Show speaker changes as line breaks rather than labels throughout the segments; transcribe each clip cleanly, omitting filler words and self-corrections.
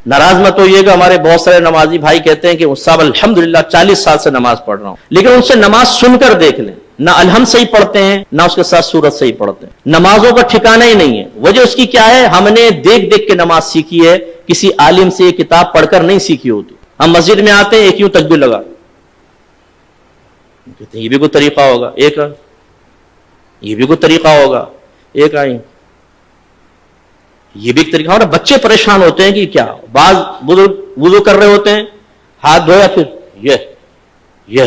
नाराज मत होइएगा, हमारे बहुत सारे नमाजी भाई कहते हैं कि साहब अल्हम्दुलिल्लाह 40 साल से नमाज पढ़ रहा हूं, लेकिन उनसे नमाज सुनकर देख लें, ना अलहम सही पढ़ते हैं ना उसके साथ सूरत सही पढ़ते हैं, नमाजों का ठिकाना ही नहीं है। वजह उसकी क्या है? हमने देख देख के नमाज सीखी है, किसी आलिम से किताब पढ़कर नहीं सीखी होती। हम मस्जिद में आते हैं, एक यूं तकबीर लगा, ये भी कोई तरीका होगा, एक ये भी कोई तरीका होगा, एक आई ये भी एक तरीका होगा। बच्चे परेशान होते हैं कि क्या, बाज बुजुर्ग वुजू कर रहे होते हैं, हाथ धोया, फिर ये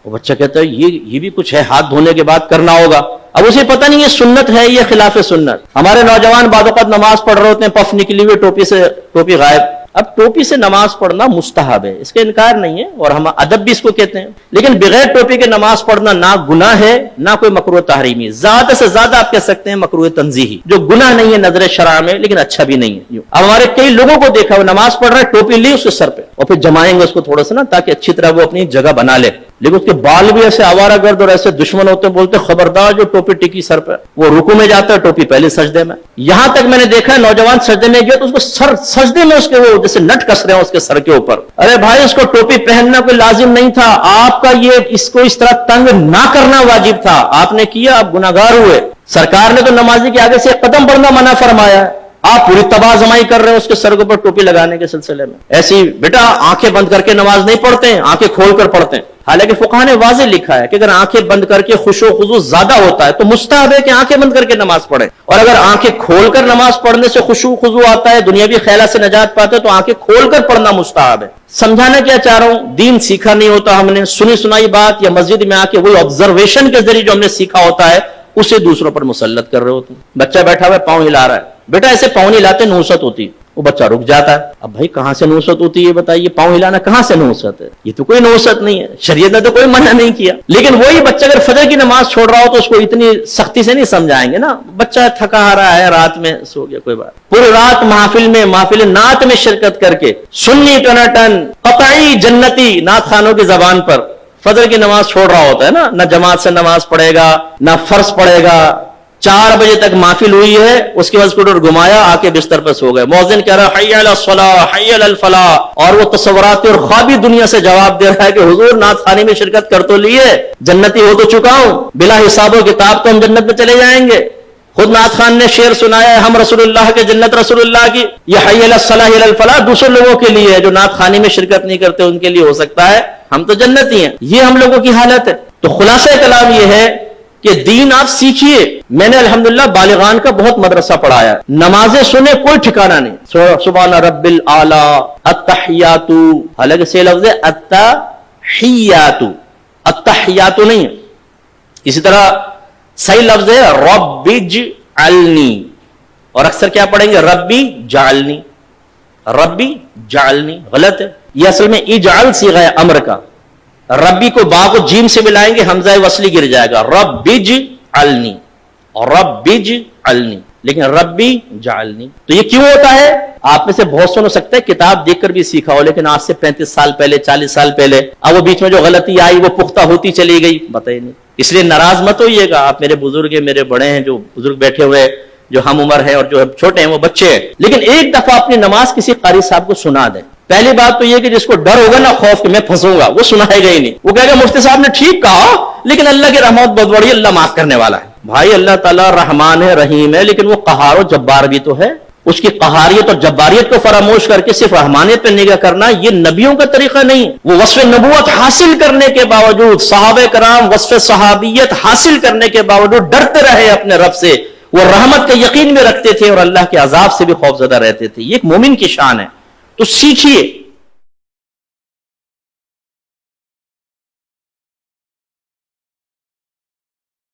वो बच्चा कहता है ये भी कुछ है, हाथ धोने के बाद करना होगा। अब उसे पता नहीं है सुन्नत है या खिलाफ सुन्नत। हमारे नौजवान बादौक़ात नमाज पढ़ रहे होते हैं, पफ निकली हुई, टोपी गायब। अब टोपी से नमाज पढ़ना मुस्तहब है, इसका इनकार नहीं है, और हम अदब भी इसको कहते हैं, लेकिन बगैर टोपी के नमाज पढ़ना ना गुनाह है ना कोई मकरूह तहरीमी, ज्यादा से ज्यादा आप कह सकते हैं मकरूह तंजीही, जो गुनाह नहीं है नजर शरअ में, लेकिन अच्छा भी नहीं है। अब हमारे कई लोगों को देखा, वो नमाज पढ़ रहा है, टोपी ली उसके सर पे, और फिर जमाएंगे उसको थोड़ा सा ना, ताकि अच्छी तरह वो अपनी जगह बना ले, लेकिन उसके बाल भी ऐसे आवारागर्द और ऐसे दुश्मन होते हैं, बोलते खबरदार जो टोपी टिकी सर पर, वो रुकू में जाता है, टोपी पहले सजदे में। यहां तक मैंने देखा है नौजवान सजदे में गया तो उसको सजदे में उसके वो जैसे नट कस रहे हैं उसके सर के ऊपर। अरे भाई, उसको टोपी पहनना कोई लाजिम नहीं था, आपका ये इसको इस तरह तंग ना करना वाजिब था, आपने किया, आप गुनाहगार हुए। सरकार ने तो नमाजी के आगे से कदम बढ़ना मना फरमाया है, आप पूरी तबाजमाई कर रहे हो उसके सर के ऊपर टोपी लगाने के सिलसिले में। ऐसी बेटा आंखें बंद करके नमाज नहीं पढ़ते हैं, आंखें खोलकर पढ़ते हैं। हालांकि फुक़हा ने वाज़ेह लिखा है कि अगर आंखें बंद करके खुशो खुजू ज्यादा होता है तो मुस्तहब है कि आंखें बंद करके नमाज पढ़े, और अगर आंखें खोलकर नमाज पढ़ने से खुशू खुजू आता है, दुनियावी ख्यालात से नजात पाते, तो आंखें खोलकर पढ़ना मुस्तहब है। समझाना क्या चाह रहा हूं, दीन सीखा नहीं होता हमने, सुनी सुनाई बात या मस्जिद में आके वही ऑब्जर्वेशन के जरिए जो हमने सीखा होता है उसे दूसरों पर मुसल्लत कर रहे होते हैं। बच्चा बैठा हुआ है, पांव हिला रहा है, बेटा ऐसे पांव नहीं हिलाते, नूसत होती है। वो बच्चा रुक जाता है। अब भाई कहां से नूसत होती है बताइए, पांव हिलाना कहां से नूसत है? ये तो कोई नूसत नहीं है, शरीयत ने तो कोई मना नहीं किया। लेकिन वही बच्चा अगर फजर की नमाज छोड़ रहा हो तो उसको इतनी सख्ती से नहीं समझाएंगे ना, बच्चा थका आ रहा है, रात में सो गया, कोई बात। पूरी रात महफिल नात में शिरकत करके सुन्नी टनाटन कतई जन्नती नात खानों की जबान पर फजर की नमाज छोड़ रहा होता है ना जमात से नमाज पढ़ेगा, ना फर्ज पढ़ेगा। 4 बजे तक महफिल हुई है, उसके बाद स्कूटर घुमाया, आके बिस्तर पर सो गए। मौज़िन कह रहा है हय्या अलस सलाह हय्या अल फलाह, और वो तसव्वुरात और ख्वाबी दुनिया से जवाब दे रहा है कि हुजूर नात खाने में शिरकत कर तो लिए, जन्नती हो तो चुका हूं, बिला हिसाब किताब तो हम जन्नत में चले जाएंगे। खुद नात खान ने शेर सुनाया है, हम रसूलुल्लाह के जन्नत रसूलुल्लाह की, ये हय्या अलस सलाह हय्या अल फलाह दूसरे लोगों के लिए है, जो नात खाने में शिरकत नहीं करते उनके लिए हो सकता है, हम तो जन्नती हैं। ये हम लोगों की हालत है। तो खुलासा कलाम ये है कि दीन आप सीखिए। मैंने अल्हम्दुलिल्लाह बालिगान का बहुत मदरसा पढ़ाया, नमाजें सुने कोई ठिकाना नहीं, सुभान रब्बिल आला अत्तहियातु, हालांकि से लफ्ज़ अत्तहियातु, अत्तहियातु नहीं है। इसी तरह सही लफ्ज़ है रब्बिज अलनी, और अक्सर क्या पढ़ेंगे रब्बी जालनी, रब्बी जालनी गलत है। यह असल में इजाल सीगा है अम्र का, रब्बी को बा को जीम से मिलाएंगे, हमजा वसली गिर जाएगा, रब्बिज अलनी और रब्बिज अलनी, लेकिन रब्बी जालनी। तो ये क्यों होता है? आप में से बहुत सुन सकते हैं किताब देखकर भी सीखा हो, लेकिन आज से 35 साल पहले 40 साल पहले, अब वो बीच में जो गलती आई वो पुख्ता होती चली गई, बताइए नहीं। इसलिए नाराज मत होइएगा, आप मेरे बुजुर्ग हैं, मेरे बड़े हैं, जो बुजुर्ग बैठे हुए जो हम उम्र है और जो छोटे हैं वो बच्चे हैं, लेकिन एक दफा अपनी नमाज किसी कारी साहब को सुना दें। पहली बात तो ये कि जिसको डर होगा ना, खौफ कि मैं फंसूंगा, वो सुनाएगा ही नहीं। वो कहेगा मुफ्ती साहब ने ठीक कहा, लेकिन अल्लाह की रहमत बहुत बड़ी, अल्लाह माफ करने वाला है। भाई अल्लाह ताला रहमान है, रहीम है, लेकिन वो कहार और जब्बार भी तो है। उसकी कहारियत और जब्बारियत को फरामोश करके सिर्फ रहमानियत पर निगाह करना ये नबियों का तरीका नहीं। वो वस्फ़ नबूवत हासिल करने के बावजूद, सहाबे कराम वस्फ़ सहाबियत हासिल करने के बावजूद डरते रहे अपने रब से, वो रहमत के यकीन में रखते थे और अल्लाह के अजाब से भी खौफजदा रहते थे। ये एक मोमिन की शान है। तो सीखिए,